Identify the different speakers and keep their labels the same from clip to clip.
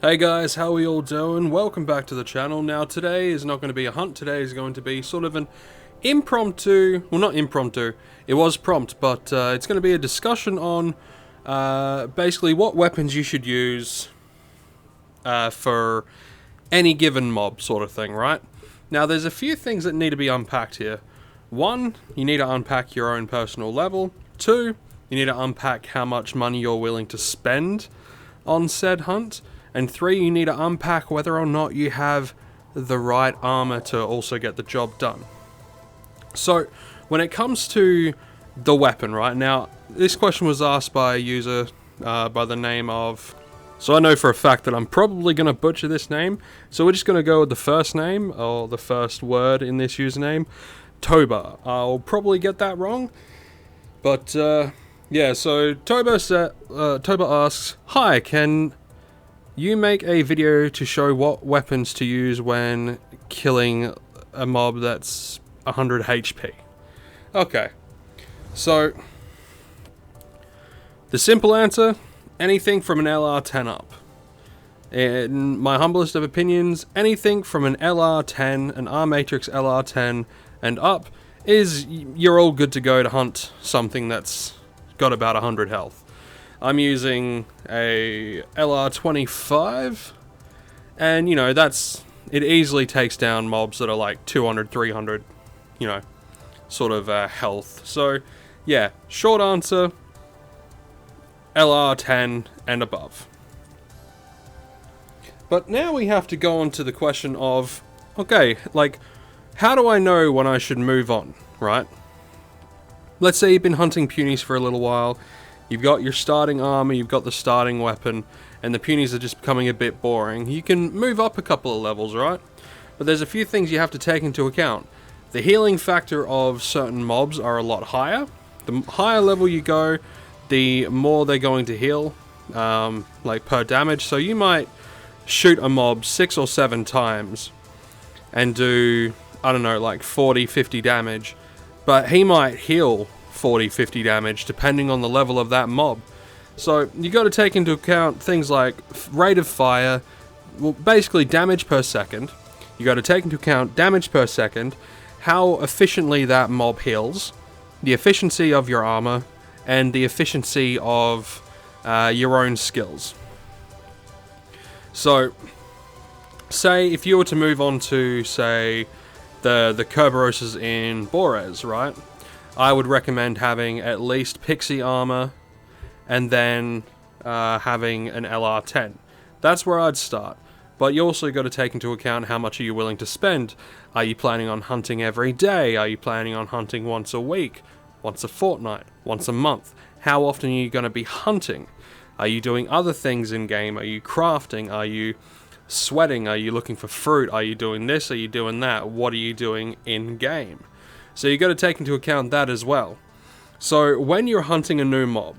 Speaker 1: Hey guys, how are we all doing? Welcome back to the channel. Now today is not going to be a hunt, today is going to be sort of an impromptu, well not impromptu, it was prompt, but it's going to be a discussion on basically what weapons you should use for any given mob sort of thing, right? Now there's a few things that need to be unpacked here. One, you need to unpack your own personal level. Two, you need to unpack how much money you're willing to spend on said hunt. And three, you need to unpack whether or not you have the right armor to also get the job done. So, when it comes to the weapon, right now, this question was asked by a user by the name of... So I know for a fact that I'm probably going to butcher this name, so we're just going to go with the first name, or the first word in this username, Toba. I'll probably get that wrong, but yeah, so Toba asks, "Hi, can you make a video to show what weapons to use when killing a mob that's 100 HP. Okay, so the simple answer, anything from an LR10 up. In my humblest of opinions, anything from an LR10, an R-Matrix LR10 and up, you're all good to go to hunt something that's got about 100 health. I'm using a LR25, and you know, it easily takes down mobs that are like 200, 300, you know, sort of health. So yeah, short answer, LR10 and above. But now we have to go on to the question of, okay, like, how do I know when I should move on, right? Let's say you've been hunting punies for a little while. You've got your starting armor, you've got the starting weapon, and the punies are just becoming a bit boring. You can move up a couple of levels, right? But there's a few things you have to take into account. The healing factor of certain mobs are a lot higher. The higher level you go, the more they're going to heal, like per damage. So you might shoot a mob 6 or 7 times and do, I don't know, like 40, 50 damage. But he might heal 40, 50 damage depending on the level of that mob. So you got to take into account things like rate of fire, well, basically damage per second. You got to take into account damage per second, how efficiently that mob heals, the efficiency of your armor, and the efficiency of your own skills. So say if you were to move on to, say, the Kerberoses in Borez, right? I would recommend having at least Pixie armor and then having an LR10. That's where I'd start. But you also got to take into account how much are you willing to spend. Are you planning on hunting every day? Are you planning on hunting once a week? Once a fortnight? Once a month? How often are you going to be hunting? Are you doing other things in game? Are you crafting? Are you sweating? Are you looking for fruit? Are you doing this? Are you doing that? What are you doing in game? So you got to take into account that as well. So when you're hunting a new mob,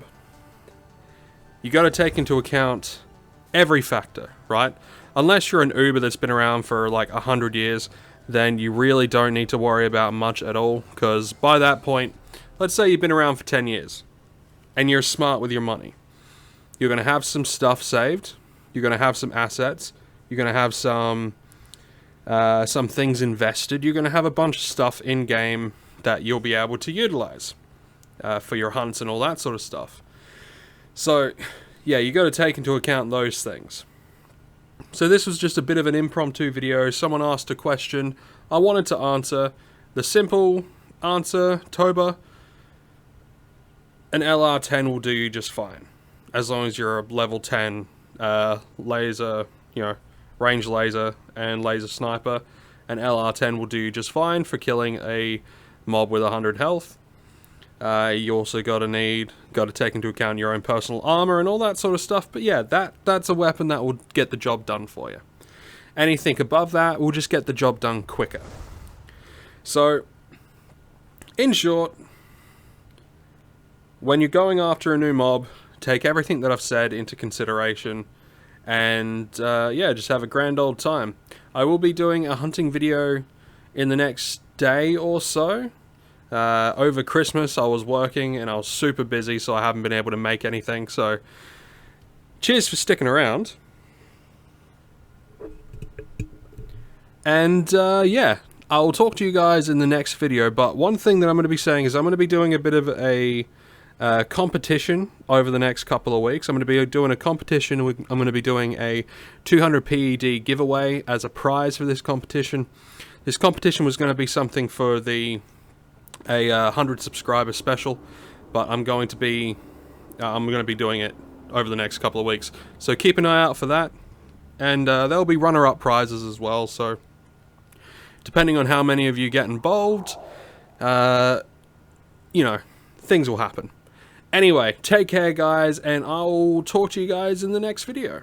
Speaker 1: you got to take into account every factor, right? Unless you're an Uber that's been around for like 100 years, then you really don't need to worry about much at all, because by that point, let's say you've been around for 10 years, and you're smart with your money. You're going to have some stuff saved, you're going to have some assets, you're going to have some things invested, you're going to have a bunch of stuff in game that you'll be able to utilize for your hunts and all that sort of stuff. So yeah, you got to take into account those things. So this was just a bit of an impromptu video. Someone asked a question, I wanted to answer. The simple answer, Toba, an LR10 will do you just fine, as long as you're a level 10 laser, you know, range laser and laser sniper. An LR10 will do you just fine for killing a mob with 100 health. You also got to take into account your own personal armor and all that sort of stuff. But yeah, that's a weapon that will get the job done for you. Anything above that will just get the job done quicker. So, in short, when you're going after a new mob, take everything that I've said into consideration. And yeah, just have a grand old time. I will be doing a hunting video in the next day or so. Over Christmas I was working and I was super busy, so I haven't been able to make anything. So cheers for sticking around. And yeah, I'll talk to you guys in the next video. But one thing that I'm going to be saying is I'm going to be doing a bit of a competition over the next couple of weeks. I'm going to be doing a competition. I'm going to be doing a 200 PED giveaway as a prize for this competition. This competition was going to be something for a 100 subscriber special, but I'm going to be doing it over the next couple of weeks. So keep an eye out for that, and there'll be runner-up prizes as well. So depending on how many of you get involved, you know, things will happen. Anyway, take care, guys, and I'll talk to you guys in the next video.